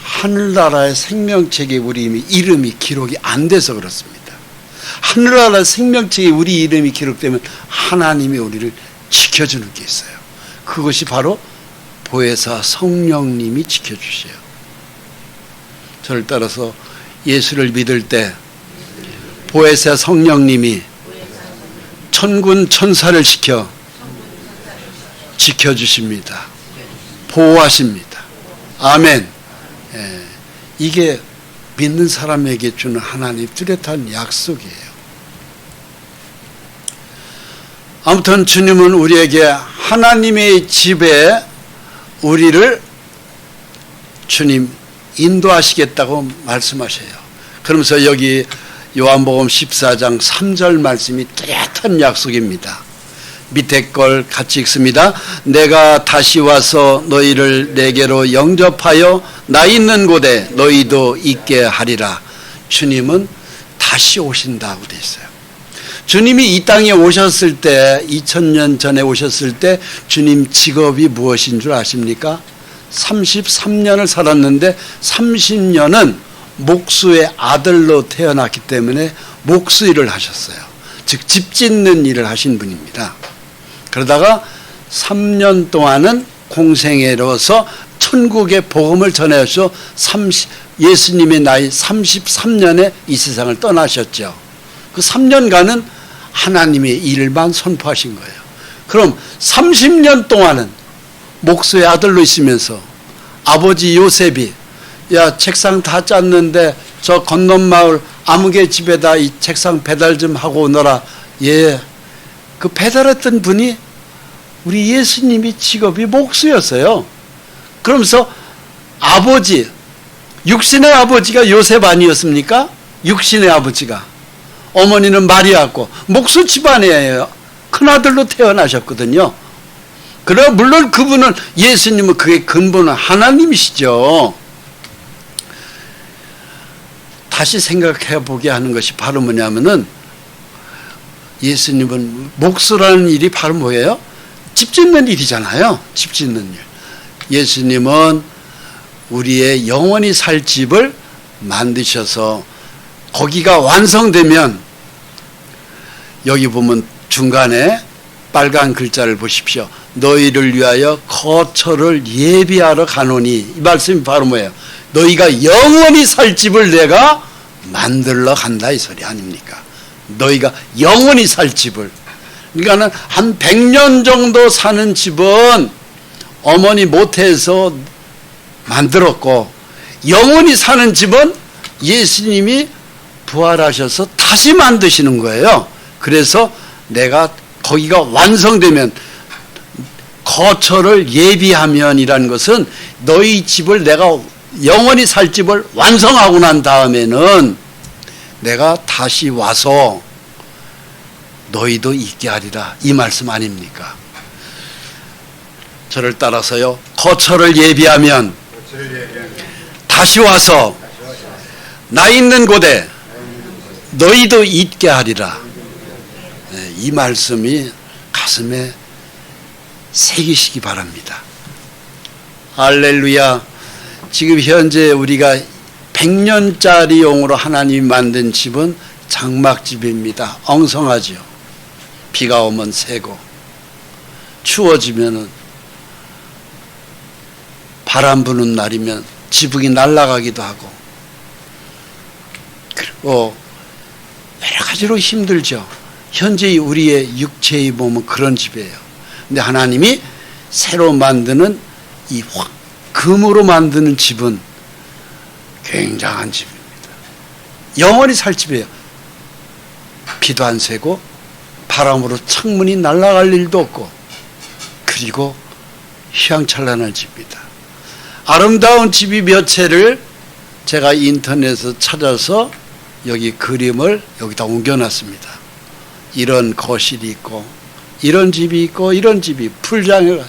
하늘나라의 생명책에 우리 이름이 기록이 안 돼서 그렇습니다. 하늘나라 생명책에 우리 이름이 기록되면 하나님이 우리를 지켜주는 게 있어요. 그것이 바로 보혜사 성령님이 지켜주세요. 저를 따라서 예수를 믿을 때 보혜사 성령님이 천군 천사를 지켜주십니다. 보호하십니다. 아멘. 예, 이게 믿는 사람에게 주는 하나님 뚜렷한 약속이에요. 아무튼 주님은 우리에게 하나님의 집에 우리를 주님 인도하시겠다고 말씀하셔요. 그러면서 여기 요한복음 14장 3절 말씀이 뚜렷한 약속입니다. 밑에 걸 같이 읽습니다. 내가 다시 와서 너희를 내게로 영접하여 나 있는 곳에 너희도 있게 하리라. 주님은 다시 오신다고 돼 있어요. 주님이 이 땅에 오셨을 때 2000년 전에 오셨을 때 주님 직업이 무엇인 줄 아십니까? 33년을 살았는데 30년은 목수의 아들로 태어났기 때문에 목수 일을 하셨어요. 즉 집 짓는 일을 하신 분입니다. 그러다가 3년 동안은 공생애로서 천국의 복음을 전하셔서 예수님의 나이 33년에 이 세상을 떠나셨죠. 그 3년간은 하나님의 일만 선포하신 거예요. 그럼 30년 동안은 목수의 아들로 있으면서 아버지 요셉이 야 책상 다 짰는데 저 건넌마을 아무개 집에다 이 책상 배달 좀 하고 오너라. 예, 그 배달했던 분이 우리 예수님이 직업이 목수였어요. 그러면서 아버지, 육신의 아버지가 요셉 아니었습니까? 육신의 아버지가. 어머니는 마리아고 목수 집안이에요. 큰아들로 태어나셨거든요. 그러나 물론 그분은 예수님은 그의 근본은 하나님이시죠. 다시 생각해 보게 하는 것이 바로 뭐냐면은 예수님은 목수라는 일이 바로 뭐예요? 집 짓는 일이잖아요. 집 짓는 일. 예수님은 우리의 영원히 살 집을 만드셔서 거기가 완성되면 여기 보면 중간에 빨간 글자를 보십시오. 너희를 위하여 거처를 예비하러 가노니. 이 말씀이 바로 뭐예요? 너희가 영원히 살 집을 내가 만들러 간다 이 소리 아닙니까? 너희가 영원히 살 집을. 그러니까는 한 100년 정도 사는 집은 어머니 못해서 만들었고 영원히 사는 집은 예수님이 부활하셔서 다시 만드시는 거예요. 그래서 내가 거기가 완성되면 거처를 예비하면이라는 것은 너희 집을 내가 영원히 살 집을 완성하고 난 다음에는 내가 다시 와서 너희도 있게 하리라 이 말씀 아닙니까? 저를 따라서요. 거처를 예비하면 다시 와서 나 있는 곳에 너희도 있게 하리라. 네, 이 말씀이 가슴에 새기시기 바랍니다. 할렐루야. 지금 현재 우리가 100년짜리 용으로 하나님이 만든 집은 장막집입니다. 엉성하죠. 비가 오면 새고 추워지면은 바람 부는 날이면 지붕이 날아가기도 하고 그리고 여러 가지로 힘들죠. 현재 우리의 육체의 몸은 그런 집이에요. 근데 하나님이 새로 만드는 이 금으로 만드는 집은 굉장한 집입니다. 영원히 살 집이에요. 비도 안 새고 바람으로 창문이 날아갈 일도 없고 그리고 휘황찬란한 집입니다. 아름다운 집이 몇 채를 제가 인터넷에서 찾아서 여기 그림을 여기다 옮겨놨습니다. 이런 거실이 있고 이런 집이 있고 이런 집이 풀장에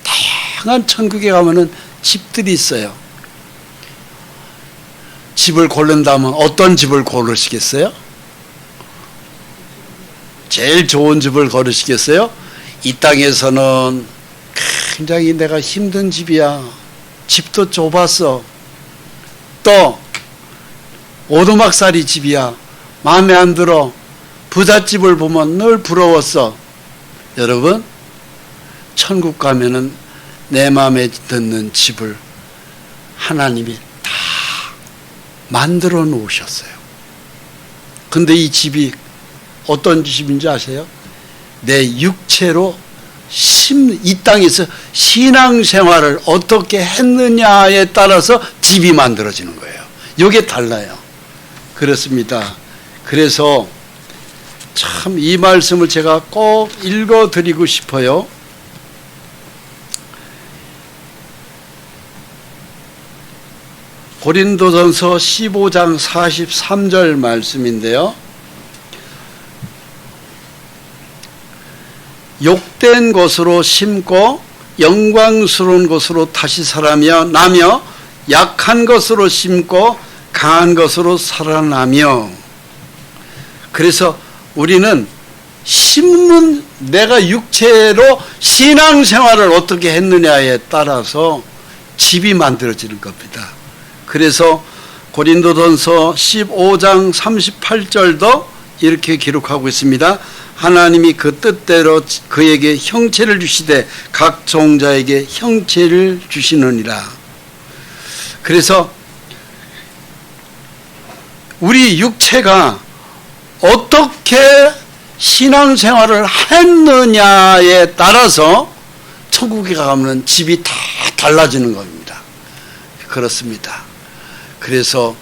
다양한 천국에 가면은 집들이 있어요. 집을 고른다면 어떤 집을 고르시겠어요? 제일 좋은 집을 고르시겠어요? 이 땅에서는 굉장히 내가 힘든 집이야. 집도 좁았어. 또 오두막살이 집이야. 마음에 안 들어. 부잣집을 보면 늘 부러웠어. 여러분, 천국 가면은 내 마음에 드는 집을 하나님이 다 만들어 놓으셨어요. 근데 이 집이 어떤 집인지 아세요? 내 육체로 이 땅에서 신앙생활을 어떻게 했느냐에 따라서 집이 만들어지는 거예요. 이게 달라요. 그렇습니다. 그래서 참 이 말씀을 제가 꼭 읽어드리고 싶어요. 고린도전서 15장 43절 말씀인데요. 욕된 것으로 심고 영광스러운 것으로 다시 나며 약한 것으로 심고 강한 것으로 살아나며. 그래서 우리는 심는 내가 육체로 신앙생활을 어떻게 했느냐에 따라서 집이 만들어지는 겁니다. 그래서 고린도전서 15장 38절도 이렇게 기록하고 있습니다. 하나님이 그 뜻대로 그에게 형체를 주시되 각 종자에게 형체를 주시느니라. 그래서 우리 육체가 어떻게 신앙생활을 했느냐에 따라서 천국에 가면 집이 다 달라지는 겁니다. 그렇습니다. 그래서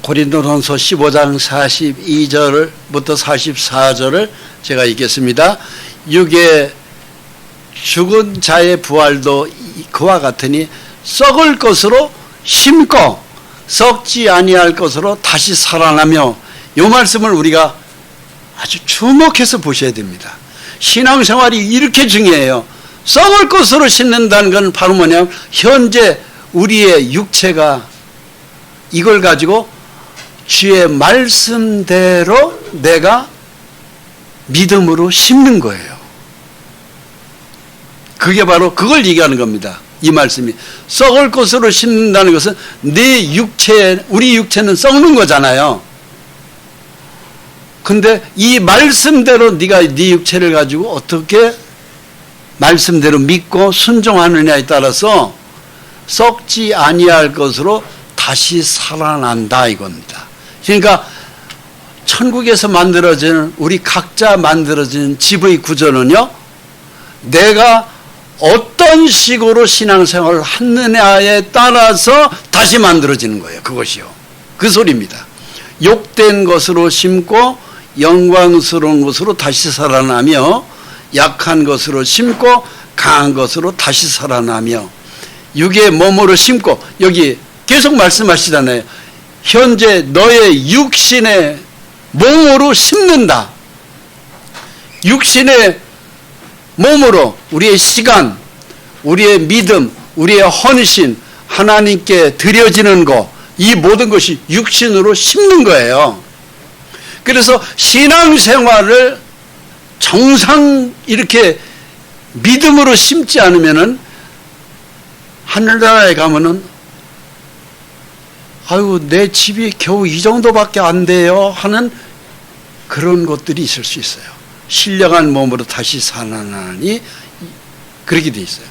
고린도전서 15장 42절부터 44절을 제가 읽겠습니다. 육에 죽은 자의 부활도 그와 같으니 썩을 것으로 심고 썩지 아니할 것으로 다시 살아나며. 이 말씀을 우리가 아주 주목해서 보셔야 됩니다. 신앙생활이 이렇게 중요해요. 썩을 것으로 심는다는 건 바로 뭐냐면 현재 우리의 육체가 이걸 가지고 주의 말씀대로 내가 믿음으로 심는 거예요. 그게 바로 그걸 얘기하는 겁니다. 이 말씀이 썩을 것으로 심는다는 것은 네 육체, 우리 육체는 썩는 거잖아요. 근데 이 말씀대로 네가 네 육체를 가지고 어떻게 말씀대로 믿고 순종하느냐에 따라서 썩지 아니할 것으로 다시 살아난다 이겁니다. 그러니까 천국에서 만들어지는 우리 각자 만들어지는 집의 구조는요, 내가 어떤 식으로 신앙생활을 하느냐에 따라서 다시 만들어지는 거예요. 그것이요. 그 소리입니다. 욕된 것으로 심고 영광스러운 것으로 다시 살아나며 약한 것으로 심고 강한 것으로 다시 살아나며. 육의 몸으로 심고, 여기 계속 말씀하시잖아요. 현재 너의 육신의 몸으로 심는다. 육신의 몸으로 우리의 시간, 우리의 믿음, 우리의 헌신, 하나님께 드려지는 것, 이 모든 것이 육신으로 심는 거예요. 그래서 신앙생활을 정상 이렇게 믿음으로 심지 않으면은 하늘나라에 가면은 아유 내 집이 겨우 이 정도밖에 안 돼요 하는 그런 것들이 있을 수 있어요. 신령한 몸으로 다시 살아나니 그렇게 돼 있어요.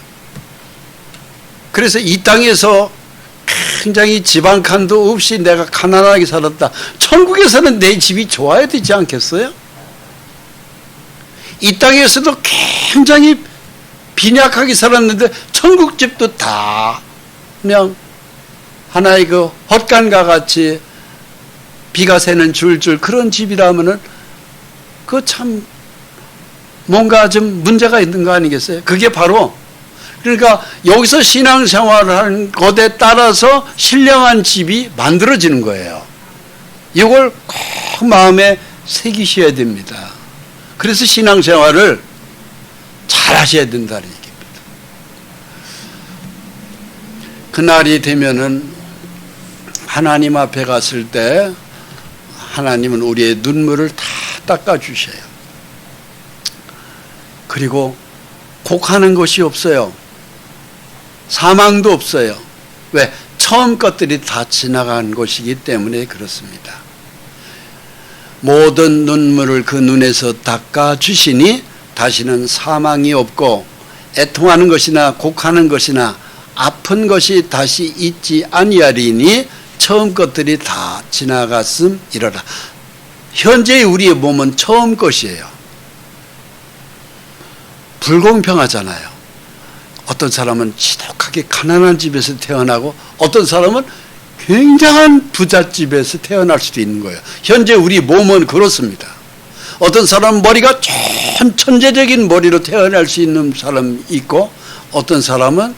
그래서 이 땅에서 굉장히 집 한 칸도 없이 내가 가난하게 살았다. 천국에서는 내 집이 좋아야 되지 않겠어요? 이 땅에서도 굉장히 빈약하게 살았는데 천국 집도 다 그냥 하나의 그 헛간과 같이 비가 새는 줄줄 그런 집이라면은 그 참 뭔가 좀 문제가 있는 거 아니겠어요? 그게 바로 그러니까 여기서 신앙생활을 하는 것에 따라서 신령한 집이 만들어지는 거예요. 이걸 꼭 마음에 새기셔야 됩니다. 그래서 신앙생활을 잘 하셔야 된다는 얘기입니다. 그날이 되면은 하나님 앞에 갔을 때 하나님은 우리의 눈물을 다 닦아주셔요. 그리고 곡하는 것이 없어요. 사망도 없어요. 왜? 처음 것들이 다 지나간 것이기 때문에 그렇습니다. 모든 눈물을 그 눈에서 닦아주시니 다시는 사망이 없고 애통하는 것이나 곡하는 것이나 아픈 것이 다시 있지 아니하리니 처음 것들이 다 지나갔음이로라. 현재의 우리의 몸은 처음 것이에요. 불공평하잖아요. 어떤 사람은 지독하게 가난한 집에서 태어나고 어떤 사람은 굉장한 부잣집에서 태어날 수도 있는 거예요. 현재 우리 몸은 그렇습니다. 어떤 사람은 머리가 천재적인 머리로 태어날 수 있는 사람이 있고 어떤 사람은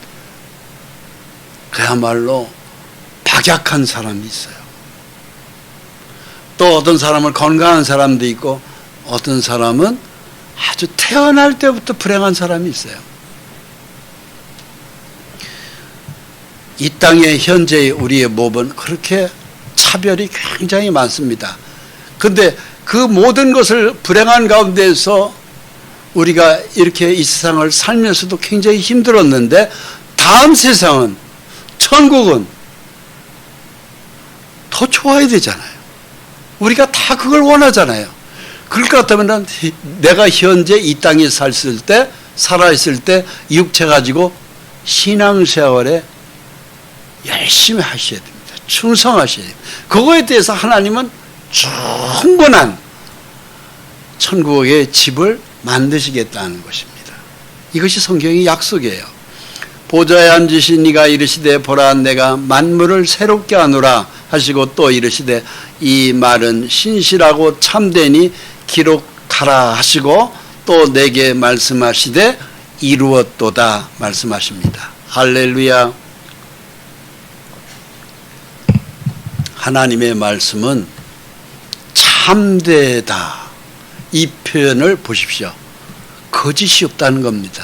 그야말로 박약한 사람이 있어요. 또 어떤 사람은 건강한 사람도 있고 어떤 사람은 아주 태어날 때부터 불행한 사람이 있어요. 이 땅의 현재의 우리의 몸은 그렇게 차별이 굉장히 많습니다. 그런데 그 모든 것을 불행한 가운데서 우리가 이렇게 이 세상을 살면서도 굉장히 힘들었는데 다음 세상은 천국은 더 좋아야 되잖아요. 우리가 다 그걸 원하잖아요. 그럴 것 같으면 내가 현재 이 땅에 살아있을 때 육체 가지고 신앙생활에 열심히 하셔야 됩니다. 충성하셔야 됩니다. 그거에 대해서 하나님은 충분한 천국의 집을 만드시겠다는 것입니다. 이것이 성경의 약속이에요. 보좌에 앉으신 이가 이르시되 보라 내가 만물을 새롭게 하노라 하시고 또 이르시되 이 말은 신실하고 참되니 기록하라 하시고 또 내게 말씀하시되 이루었도다 말씀하십니다. 할렐루야. 하나님의 말씀은 참되다. 이 표현을 보십시오. 거짓이 없다는 겁니다.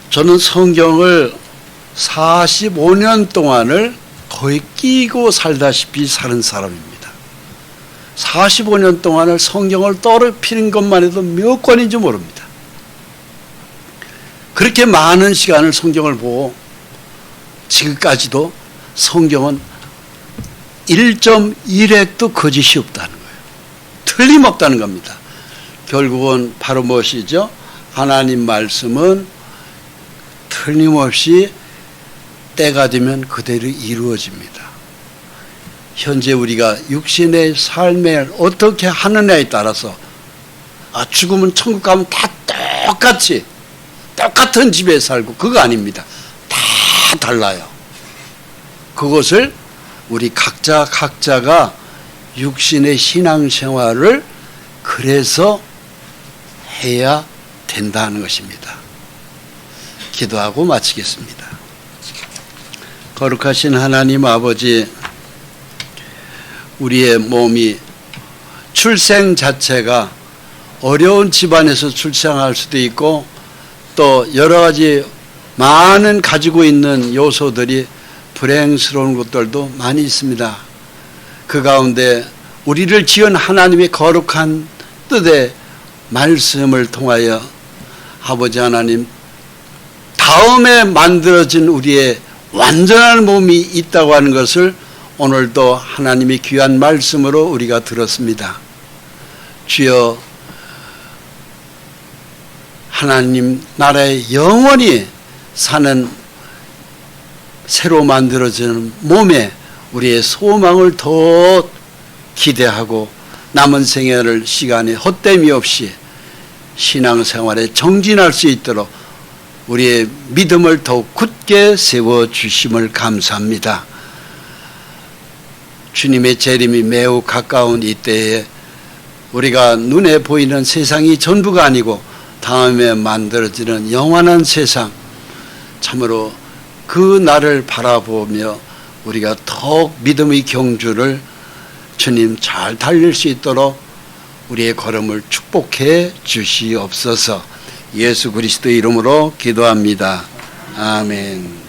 저는 성경을 45년 동안을 거의 끼고 살다시피 사는 사람입니다. 45년 동안을 성경을 떨어뜨리는 것만 해도 몇 권인지 모릅니다. 그렇게 많은 시간을 성경을 보고 지금까지도 성경은 1.1핵도 거짓이 없다는 거예요. 틀림없다는 겁니다. 결국은 바로 무엇이죠? 하나님 말씀은 틀림없이 때가 되면 그대로 이루어집니다. 현재 우리가 육신의 삶을 어떻게 하느냐에 따라서 죽으면 천국 가면 다 똑같이 똑같은 집에 살고 그거 아닙니다. 다 달라요. 그것을 우리 각자가 육신의 신앙생활을 그래서 해야 된다는 것입니다. 기도하고 마치겠습니다. 거룩하신 하나님 아버지, 우리의 몸이 출생 자체가 어려운 집안에서 출생할 수도 있고 또 여러 가지 많은 가지고 있는 요소들이 불행스러운 것들도 많이 있습니다. 그 가운데 우리를 지은 하나님의 거룩한 뜻의 말씀을 통하여 아버지 하나님 다음에 만들어진 우리의 완전한 몸이 있다고 하는 것을 오늘도 하나님의 귀한 말씀으로 우리가 들었습니다. 주여 하나님 나라에 영원히 사는 새로 만들어지는 몸에 우리의 소망을 더 기대하고 남은 생애를 시간에 헛됨이 없이 신앙생활에 정진할 수 있도록 우리의 믿음을 더욱 굳게 세워주심을 감사합니다. 주님의 재림이 매우 가까운 이때에 우리가 눈에 보이는 세상이 전부가 아니고 다음에 만들어지는 영원한 세상, 참으로 그 날을 바라보며 우리가 더욱 믿음의 경주를 주님 잘 달릴 수 있도록 우리의 걸음을 축복해 주시옵소서. 예수 그리스도의 이름으로 기도합니다. 아멘.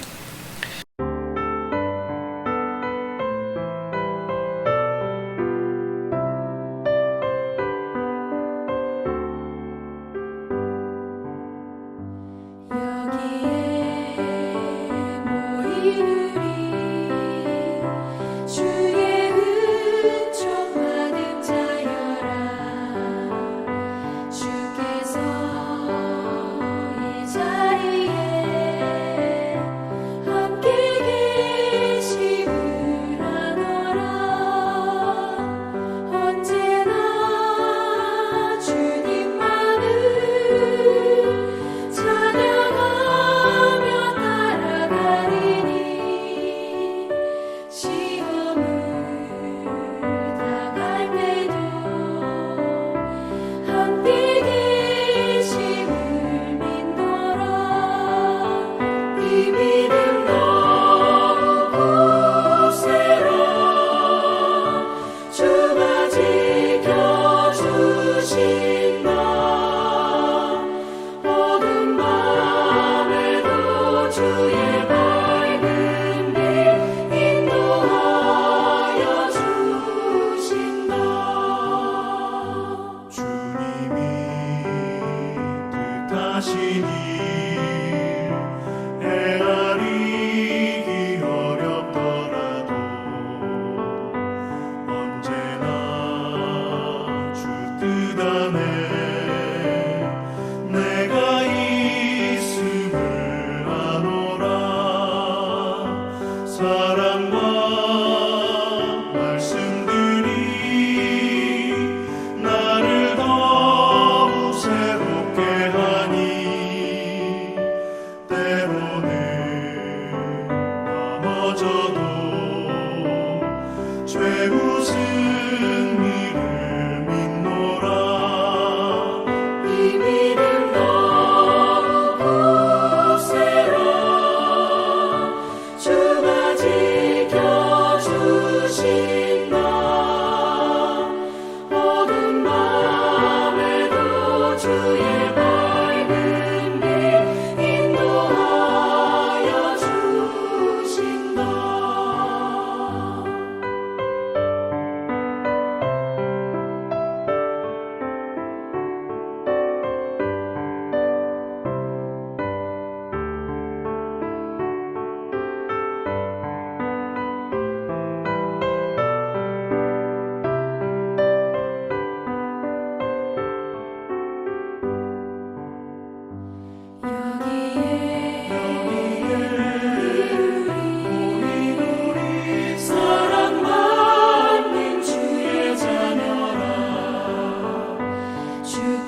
주